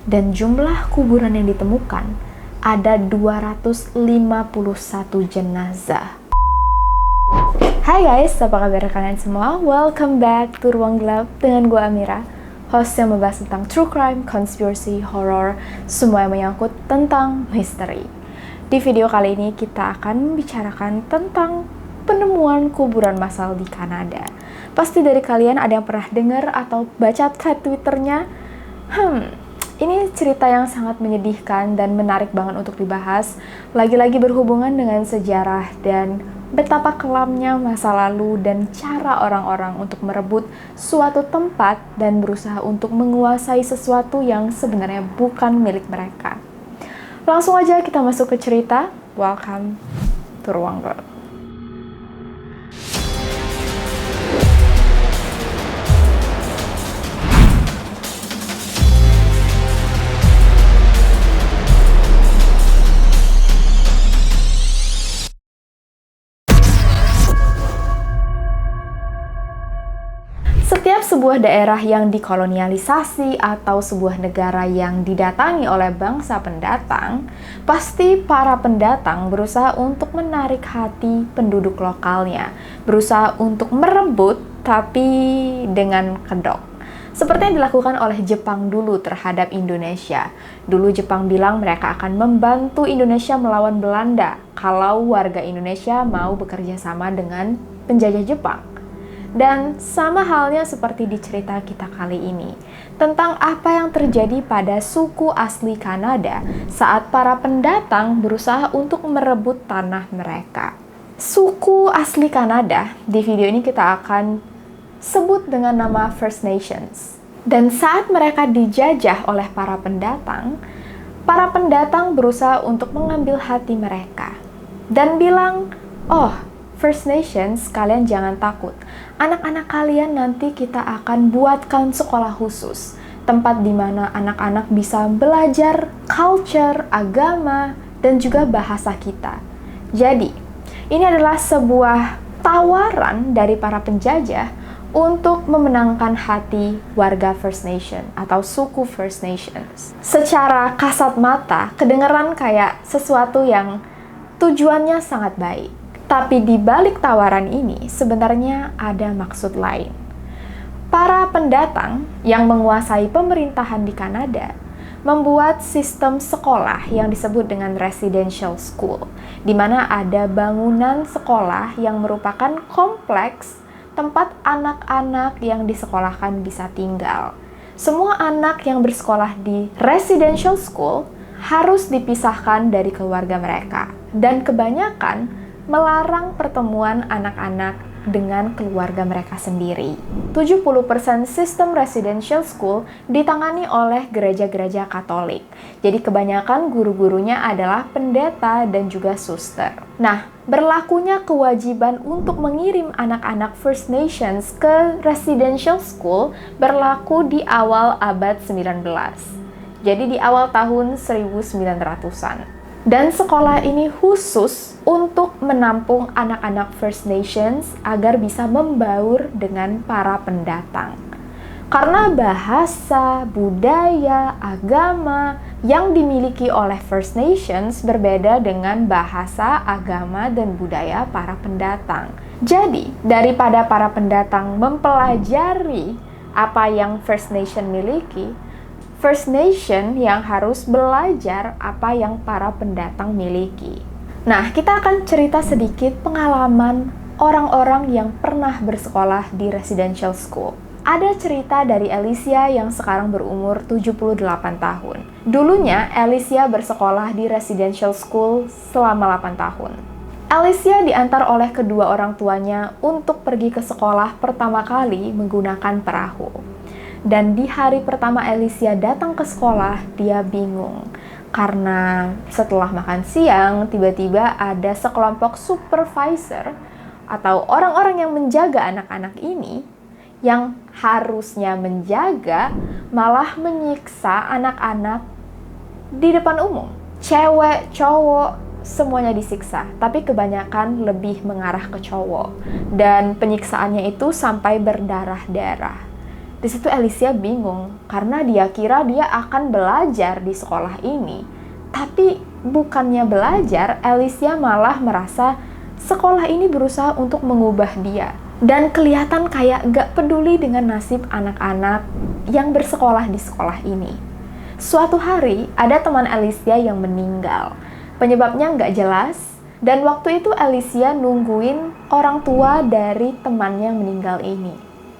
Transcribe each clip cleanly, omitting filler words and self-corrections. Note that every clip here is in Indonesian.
Dan jumlah kuburan yang ditemukan ada 251 jenazah. Hai guys, apa kabar kalian semua? Welcome back to Ruang Gelap dengan gue Amira, host yang membahas tentang true crime, conspiracy, horror, semua yang menyangkut tentang misteri. Di video kali ini kita akan membicarakan tentang penemuan kuburan massal di Kanada. Pasti dari kalian ada yang pernah dengar atau baca thread Twitternya. Ini cerita yang sangat menyedihkan dan menarik banget untuk dibahas. Lagi-lagi berhubungan dengan sejarah dan betapa kelamnya masa lalu dan cara orang-orang untuk merebut suatu tempat dan berusaha untuk menguasai sesuatu yang sebenarnya bukan milik mereka. Langsung aja kita masuk ke cerita. Welcome to Ruang Gelap. Setiap sebuah daerah yang dikolonialisasi atau sebuah negara yang didatangi oleh bangsa pendatang, pasti para pendatang berusaha untuk menarik hati penduduk lokalnya, berusaha untuk merebut tapi dengan kedok. Seperti yang dilakukan oleh Jepang dulu terhadap Indonesia. Dulu Jepang bilang mereka akan membantu Indonesia melawan Belanda kalau warga Indonesia mau bekerja sama dengan penjajah Jepang. Dan sama halnya seperti di cerita kita kali ini, tentang apa yang terjadi pada suku asli Kanada saat para pendatang berusaha untuk merebut tanah mereka. Suku asli Kanada, di video ini kita akan sebut dengan nama First Nations. Dan saat mereka dijajah oleh para pendatang berusaha untuk mengambil hati mereka. Dan bilang, First Nations, kalian jangan takut. Anak-anak kalian nanti kita akan buatkan sekolah khusus. Tempat di mana anak-anak bisa belajar culture, agama, dan juga bahasa kita. Jadi, ini adalah sebuah tawaran dari para penjajah untuk memenangkan hati warga First Nation atau suku First Nations. Secara kasat mata, kedengeran kayak sesuatu yang tujuannya sangat baik. Tapi di balik tawaran ini sebenarnya ada maksud lain. Para pendatang yang menguasai pemerintahan di Kanada membuat sistem sekolah yang disebut dengan residential school, di mana ada bangunan sekolah yang merupakan kompleks tempat anak-anak yang disekolahkan bisa tinggal. Semua anak yang bersekolah di residential school harus dipisahkan dari keluarga mereka, dan kebanyakan melarang pertemuan anak-anak dengan keluarga mereka sendiri. 70% sistem residential school ditangani oleh gereja-gereja Katolik. Jadi kebanyakan guru-gurunya adalah pendeta dan juga suster. Nah, berlakunya kewajiban untuk mengirim anak-anak First Nations ke residential school berlaku di awal abad 19. Jadi di awal tahun 1900-an. Dan sekolah ini khusus untuk menampung anak-anak First Nations agar bisa membaur dengan para pendatang. Karena bahasa, budaya, agama yang dimiliki oleh First Nations berbeda dengan bahasa, agama, dan budaya para pendatang. Jadi, daripada para pendatang mempelajari apa yang First Nation miliki, First Nation yang harus belajar apa yang para pendatang miliki. Nah, kita akan cerita sedikit pengalaman orang-orang yang pernah bersekolah di residential school. Ada cerita dari Alicia yang sekarang berumur 78 tahun. Dulunya, Alicia bersekolah di residential school selama 8 tahun. Alicia diantar oleh kedua orang tuanya untuk pergi ke sekolah pertama kali menggunakan perahu. Dan di hari pertama Alicia datang ke sekolah, dia bingung. Karena setelah makan siang, tiba-tiba ada sekelompok supervisor atau orang-orang yang menjaga anak-anak ini, yang harusnya menjaga, malah menyiksa anak-anak di depan umum. Cewek, cowok, semuanya disiksa. Tapi kebanyakan lebih mengarah ke cowok. Dan penyiksaannya itu sampai berdarah-darah. Di situ Alicia bingung karena dia kira dia akan belajar di sekolah ini. Tapi bukannya belajar, Alicia malah merasa sekolah ini berusaha untuk mengubah dia. Dan kelihatan kayak gak peduli dengan nasib anak-anak yang bersekolah di sekolah ini. Suatu hari, ada teman Alicia yang meninggal. Penyebabnya gak jelas, dan waktu itu Alicia nungguin orang tua dari temannya yang meninggal ini.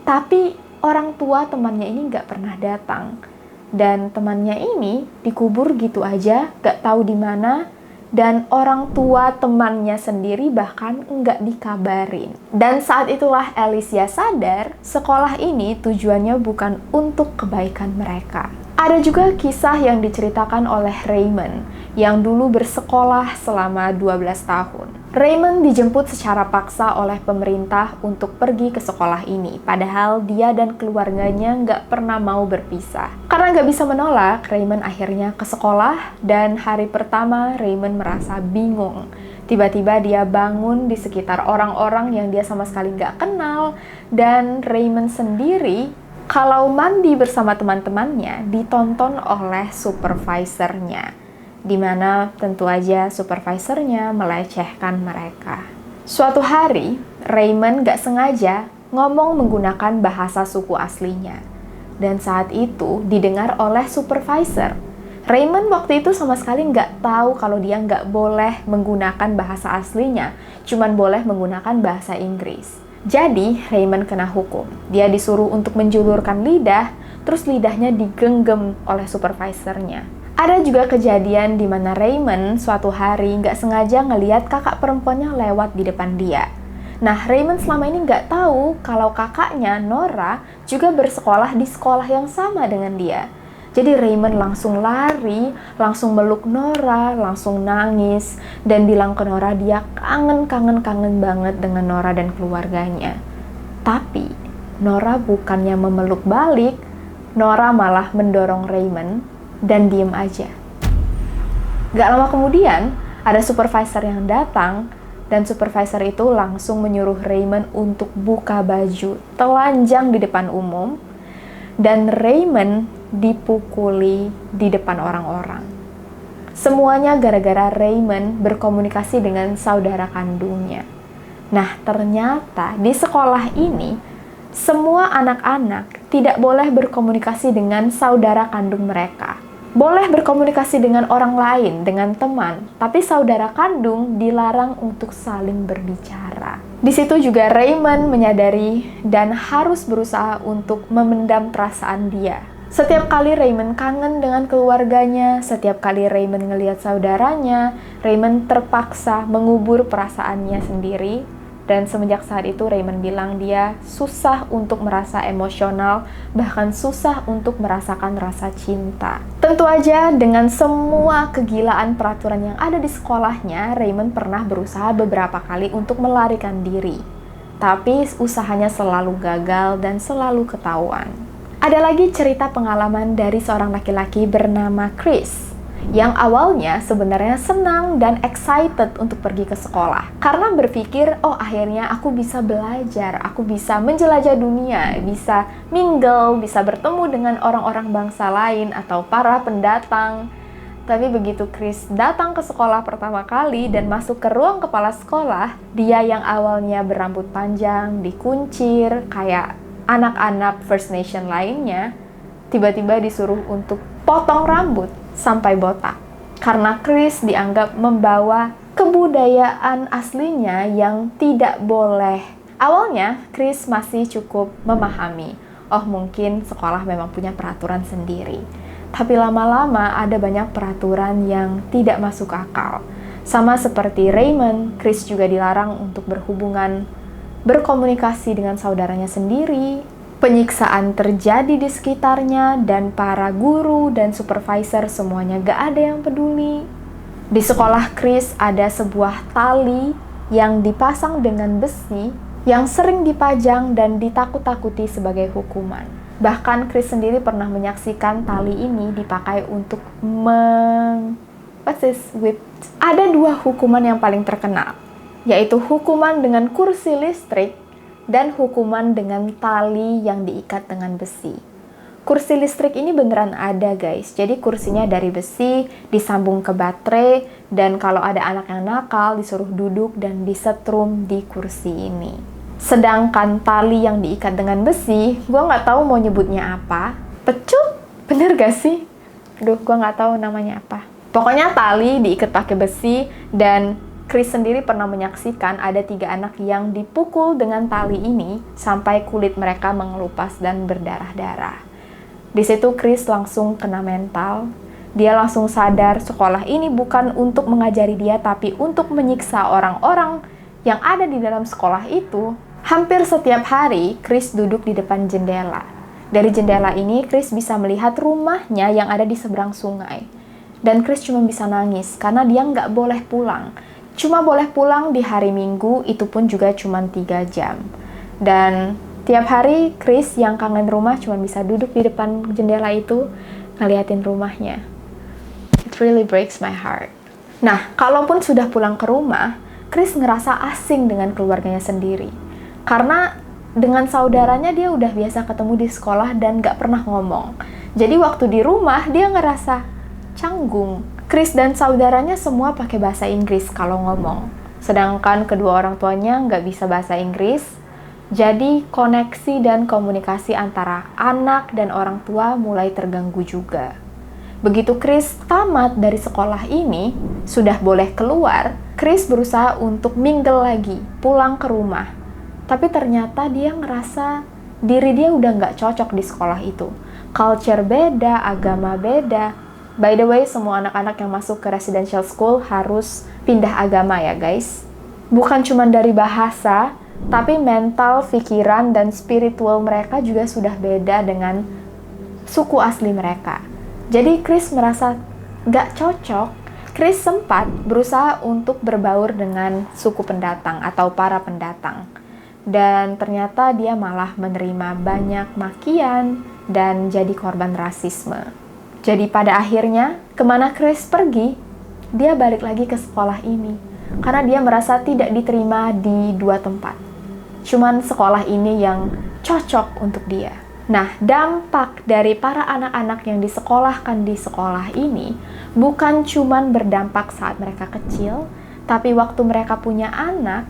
Tapi orang tua temannya ini gak pernah datang. Dan temannya ini dikubur gitu aja, gak tahu di mana. Dan orang tua temannya sendiri bahkan nggak dikabarin. Dan saat itulah Alicia sadar sekolah ini tujuannya bukan untuk kebaikan mereka. Ada juga kisah yang diceritakan oleh Raymond yang dulu bersekolah selama 12 tahun. Raymond dijemput secara paksa oleh pemerintah untuk pergi ke sekolah ini, padahal dia dan keluarganya nggak pernah mau berpisah. Karena nggak bisa menolak, Raymond akhirnya ke sekolah, dan hari pertama Raymond merasa bingung. Tiba-tiba dia bangun di sekitar orang-orang yang dia sama sekali nggak kenal, dan Raymond sendiri kalau mandi bersama teman-temannya ditonton oleh supervisornya, di mana tentu aja supervisornya melecehkan mereka. Suatu hari, Raymond gak sengaja ngomong menggunakan bahasa suku aslinya. Dan saat itu didengar oleh supervisor. Raymond waktu itu sama sekali gak tahu kalau dia gak boleh menggunakan bahasa aslinya, cuman boleh menggunakan bahasa Inggris. Jadi, Raymond kena hukum. Dia disuruh untuk menjulurkan lidah, terus lidahnya digenggam oleh supervisornya. Ada juga kejadian di mana Raymond suatu hari nggak sengaja ngeliat kakak perempuannya lewat di depan dia. Nah, Raymond selama ini nggak tahu kalau kakaknya, Nora, juga bersekolah di sekolah yang sama dengan dia. Jadi Raymond langsung lari, langsung meluk Nora, langsung nangis, dan bilang ke Nora dia kangen banget dengan Nora dan keluarganya. Tapi, Nora bukannya memeluk balik, Nora malah mendorong Raymond dan diem aja. Gak lama kemudian, ada supervisor yang datang, dan supervisor itu langsung menyuruh Raymond untuk buka baju, telanjang di depan umum, dan Raymond dipukuli di depan orang-orang. Semuanya gara-gara Raymond berkomunikasi dengan saudara kandungnya. Nah, ternyata di sekolah ini, semua anak-anak tidak boleh berkomunikasi dengan saudara kandung mereka. Boleh berkomunikasi dengan orang lain, dengan teman, tapi saudara kandung dilarang untuk saling berbicara. Di situ juga Raymond menyadari dan harus berusaha untuk memendam perasaan dia. Setiap kali Raymond kangen dengan keluarganya, setiap kali Raymond ngelihat saudaranya, Raymond terpaksa mengubur perasaannya sendiri. Dan semenjak saat itu Raymond bilang dia susah untuk merasa emosional, bahkan susah untuk merasakan rasa cinta. Tentu aja dengan semua kegilaan peraturan yang ada di sekolahnya, Raymond pernah berusaha beberapa kali untuk melarikan diri. Tapi usahanya selalu gagal dan selalu ketahuan. Ada lagi cerita pengalaman dari seorang laki-laki bernama Chris, yang awalnya sebenarnya senang dan excited untuk pergi ke sekolah. Karena berpikir, oh akhirnya aku bisa belajar, aku bisa menjelajah dunia, bisa mingle, bisa bertemu dengan orang-orang bangsa lain atau para pendatang. Tapi begitu Chris datang ke sekolah pertama kali dan masuk ke ruang kepala sekolah, dia yang awalnya berambut panjang, dikuncir, kayak anak-anak First Nation lainnya, tiba-tiba disuruh untuk potong rambut sampai botak. Karena Chris dianggap membawa kebudayaan aslinya yang tidak boleh. Awalnya, Chris masih cukup memahami, oh mungkin sekolah memang punya peraturan sendiri. Tapi lama-lama ada banyak peraturan yang tidak masuk akal. Sama seperti Raymond, Chris juga dilarang untuk berkomunikasi dengan saudaranya sendiri. Penyiksaan terjadi di sekitarnya, dan para guru dan supervisor semuanya gak ada yang peduli. Di sekolah Chris ada sebuah tali yang dipasang dengan besi yang sering dipajang dan ditakut-takuti sebagai hukuman. Bahkan Chris sendiri pernah menyaksikan tali ini dipakai untuk whip. Ada dua hukuman yang paling terkenal, yaitu hukuman dengan kursi listrik dan hukuman dengan tali yang diikat dengan besi. Kursi listrik ini beneran ada guys, jadi kursinya dari besi, disambung ke baterai, dan kalau ada anak yang nakal disuruh duduk dan disetrum di kursi ini. Sedangkan tali yang diikat dengan besi, gue nggak tahu mau nyebutnya apa. Pecut? Bener gak sih? Aduh, gue nggak tahu namanya apa. Pokoknya tali diikat pakai besi, dan Chris sendiri pernah menyaksikan ada 3 anak yang dipukul dengan tali ini sampai kulit mereka mengelupas dan berdarah-darah. Di situ Chris langsung kena mental. Dia langsung sadar sekolah ini bukan untuk mengajari dia, tapi untuk menyiksa orang-orang yang ada di dalam sekolah itu. Hampir setiap hari, Chris duduk di depan jendela. Dari jendela ini, Chris bisa melihat rumahnya yang ada di seberang sungai. Dan Chris cuma bisa nangis karena dia nggak boleh pulang. Cuma boleh pulang di hari Minggu, itu pun juga cuma 3 jam. Dan tiap hari Chris yang kangen rumah cuma bisa duduk di depan jendela itu, ngeliatin rumahnya. It really breaks my heart. Nah, kalaupun sudah pulang ke rumah, Chris ngerasa asing dengan keluarganya sendiri. Karena dengan saudaranya dia udah biasa ketemu di sekolah dan gak pernah ngomong. Jadi waktu di rumah dia ngerasa canggung. Chris dan saudaranya semua pakai bahasa Inggris kalau ngomong. Sedangkan kedua orang tuanya nggak bisa bahasa Inggris. Jadi koneksi dan komunikasi antara anak dan orang tua mulai terganggu juga. Begitu Chris tamat dari sekolah ini, sudah boleh keluar, Chris berusaha untuk mingle lagi, pulang ke rumah. Tapi ternyata dia ngerasa diri dia udah nggak cocok di sekolah itu. Culture beda, agama beda. By the way, semua anak-anak yang masuk ke residential school harus pindah agama ya guys. Bukan cuma dari bahasa, tapi mental, pikiran, dan spiritual mereka juga sudah beda dengan suku asli mereka. Jadi Chris merasa gak cocok. Chris sempat berusaha untuk berbaur dengan suku pendatang atau para pendatang. Dan ternyata dia malah menerima banyak makian dan jadi korban rasisme. Jadi pada akhirnya, kemana Chris pergi, dia balik lagi ke sekolah ini. Karena dia merasa tidak diterima di 2 tempat. Cuman sekolah ini yang cocok untuk dia. Nah, dampak dari para anak-anak yang disekolahkan di sekolah ini bukan cuman berdampak saat mereka kecil, tapi waktu mereka punya anak,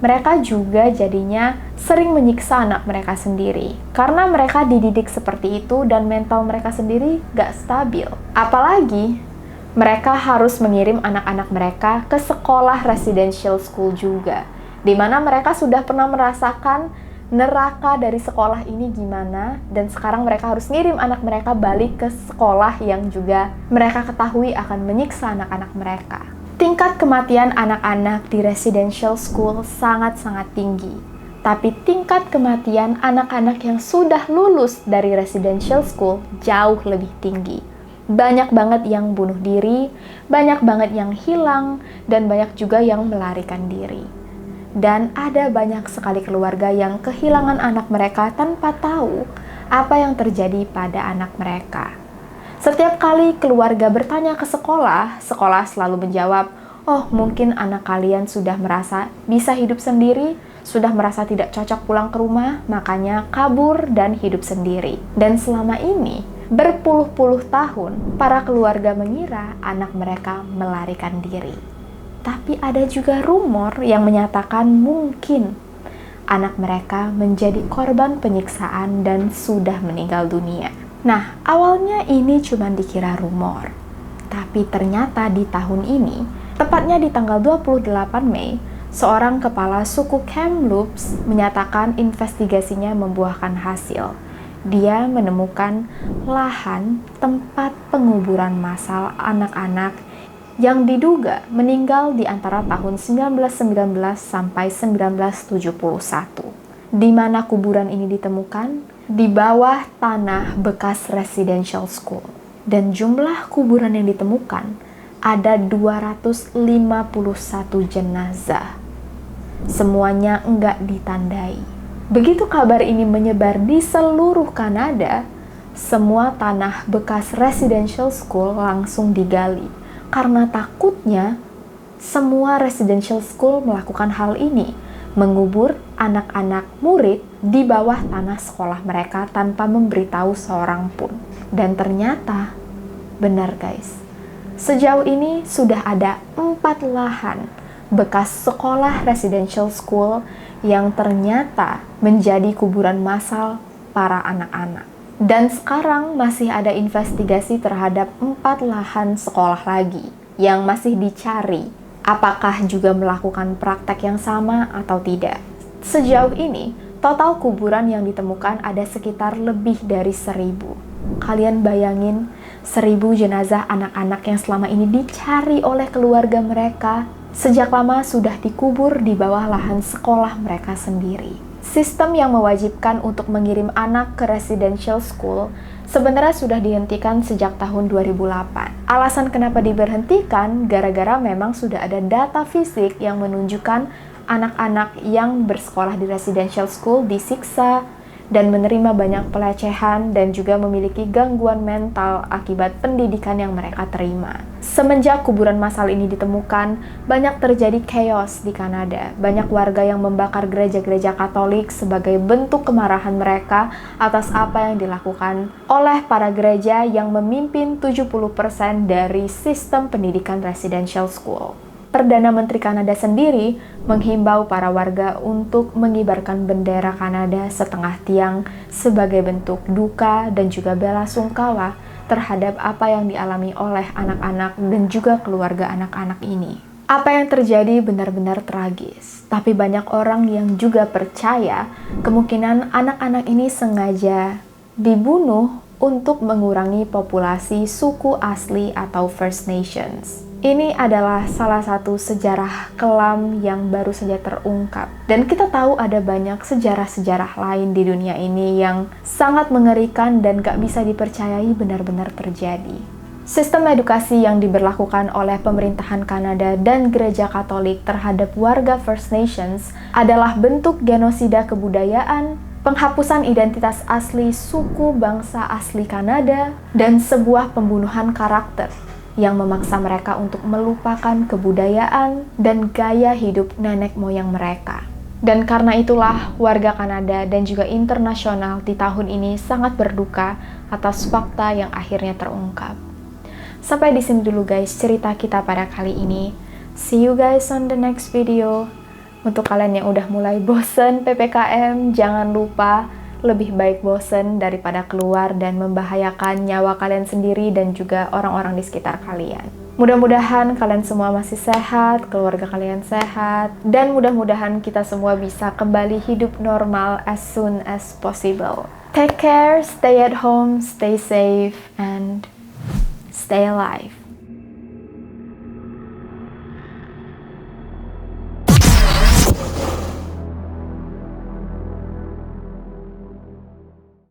mereka juga jadinya sering menyiksa anak mereka sendiri. Karena mereka dididik seperti itu dan mental mereka sendiri gak stabil. Apalagi, mereka harus mengirim anak-anak mereka ke sekolah residential school juga. Di mana mereka sudah pernah merasakan neraka dari sekolah ini gimana, dan sekarang mereka harus ngirim anak mereka balik ke sekolah yang juga mereka ketahui akan menyiksa anak-anak mereka. Tingkat kematian anak-anak di residential school sangat-sangat tinggi. Tapi tingkat kematian anak-anak yang sudah lulus dari residential school jauh lebih tinggi. Banyak banget yang bunuh diri, banyak banget yang hilang, dan banyak juga yang melarikan diri. Dan ada banyak sekali keluarga yang kehilangan anak mereka tanpa tahu apa yang terjadi pada anak mereka. Setiap kali keluarga bertanya ke sekolah, sekolah selalu menjawab, "Oh, mungkin anak kalian sudah merasa bisa hidup sendiri, sudah merasa tidak cocok pulang ke rumah, makanya kabur dan hidup sendiri." Dan selama ini, berpuluh-puluh tahun, para keluarga mengira anak mereka melarikan diri. Tapi ada juga rumor yang menyatakan mungkin anak mereka menjadi korban penyiksaan dan sudah meninggal dunia. Nah, awalnya ini cuma dikira rumor. Tapi ternyata di tahun ini, tepatnya di tanggal 28 Mei, seorang kepala suku Kamloops menyatakan investigasinya membuahkan hasil. Dia menemukan lahan tempat penguburan massal anak-anak yang diduga meninggal di antara tahun 1919 sampai 1971. Di mana kuburan ini ditemukan? Di bawah tanah bekas residential school. Dan jumlah kuburan yang ditemukan ada 251 jenazah. Semuanya enggak ditandai. Begitu kabar ini menyebar di seluruh Kanada, semua tanah bekas residential school langsung digali. Karena takutnya semua residential school melakukan hal ini. mengubur anak-anak murid di bawah tanah sekolah mereka tanpa memberitahu seorang pun. Dan ternyata, benar guys, sejauh ini sudah ada 4 lahan bekas sekolah residential school yang ternyata menjadi kuburan massal para anak-anak. Dan sekarang masih ada investigasi terhadap 4 lahan sekolah lagi yang masih dicari apakah juga melakukan praktek yang sama atau tidak. Sejauh ini, total kuburan yang ditemukan ada sekitar lebih dari 1.000. Kalian bayangin 1.000 jenazah anak-anak yang selama ini dicari oleh keluarga mereka sejak lama sudah dikubur di bawah lahan sekolah mereka sendiri. Sistem yang mewajibkan untuk mengirim anak ke residential school sebenarnya sudah dihentikan sejak tahun 2008. Alasan kenapa diberhentikan gara-gara memang sudah ada data fisik yang menunjukkan anak-anak yang bersekolah di residential school disiksa dan menerima banyak pelecehan dan juga memiliki gangguan mental akibat pendidikan yang mereka terima. Semenjak kuburan massal ini ditemukan, banyak terjadi chaos di Kanada. Banyak warga yang membakar gereja-gereja Katolik sebagai bentuk kemarahan mereka atas apa yang dilakukan oleh para gereja yang memimpin 70% dari sistem pendidikan residential school. Perdana Menteri Kanada sendiri menghimbau para warga untuk mengibarkan bendera Kanada setengah tiang sebagai bentuk duka dan juga bela sungkawa terhadap apa yang dialami oleh anak-anak dan juga keluarga anak-anak ini. Apa yang terjadi benar-benar tragis, tapi banyak orang yang juga percaya kemungkinan anak-anak ini sengaja dibunuh untuk mengurangi populasi suku asli atau First Nations. Ini adalah salah satu sejarah kelam yang baru saja terungkap. Dan kita tahu ada banyak sejarah-sejarah lain di dunia ini yang sangat mengerikan dan gak bisa dipercayai benar-benar terjadi. Sistem edukasi yang diberlakukan oleh pemerintahan Kanada dan Gereja Katolik terhadap warga First Nations adalah bentuk genosida kebudayaan, penghapusan identitas asli suku bangsa asli Kanada, dan sebuah pembunuhan karakter yang memaksa mereka untuk melupakan kebudayaan dan gaya hidup nenek moyang mereka. Dan karena itulah warga Kanada dan juga internasional di tahun ini sangat berduka atas fakta yang akhirnya terungkap. Sampai di sini dulu guys cerita kita pada kali ini. See you guys on the next video. Untuk kalian yang udah mulai bosen PPKM, jangan lupa lebih baik bosen daripada keluar dan membahayakan nyawa kalian sendiri dan juga orang-orang di sekitar kalian. Mudah-mudahan kalian semua masih sehat, keluarga kalian sehat, dan mudah-mudahan kita semua bisa kembali hidup normal as soon as possible. Take care, stay at home, stay safe, and stay alive.